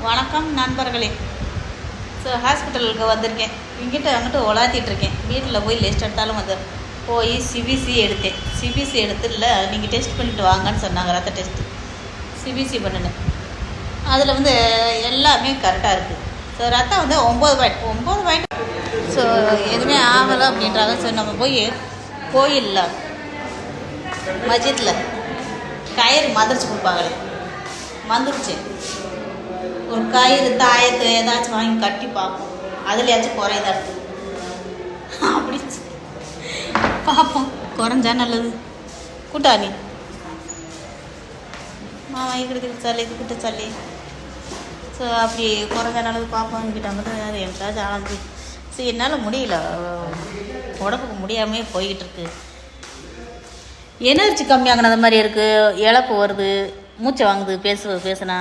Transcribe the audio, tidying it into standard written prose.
வணக்கம் நண்பர்களே. ஸோ ஹாஸ்பிட்டலுக்கு வந்திருக்கேன். இங்கிட்ட அங்கிட்ட உலாத்திட்டுருக்கேன். வீட்டில் போய் லிஸ்ட் எடுத்தாலும் வந்து போய் சிபிசி எடுத்தேன். சிபிசி எடுத்து இல்லை நீங்கள் டெஸ்ட் பண்ணிவிட்டு வாங்கன்னு சொன்னாங்க. ரத்த டெஸ்ட்டு சிபிசி பண்ணினேன். அதில் வந்து எல்லாமே கரெக்டாக இருக்குது. ஸோ ரத்தம் வந்து 9 பாயிண்ட். ஸோ எதுவுமே ஆகலை அப்படின்றாங்க. ஸோ நம்ம போய் கோயிலில் மஸ்ஜித்தில் கயிறு மந்திரிச்சு கொடுப்பாங்களே, வந்துருச்சு. ஒரு கயிறு தாயத்தை ஏதாச்சும் வாங்கி கட்டி பார்ப்போம், அதுலையாச்சும் குறையதா இருக்கு அப்படி பார்ப்போம். குறைஞ்சா நல்லது. கூட்டாணி மாமா இக்கிட்டு சாலி இது கிட்ட சாலி. ஸோ அப்படி குறைஞ்சா நல்லது பார்ப்போம். கிட்ட வந்து எனக்காச்சும் ஆனந்து. சரி, என்னால் முடியல, உடம்புக்கு முடியாமே போய்கிட்டு இருக்கு. எனர்ஜி கம்மியாகினது மாதிரி இருக்குது. இழப்பு வருது, மூச்சை வாங்குது பேசுனா.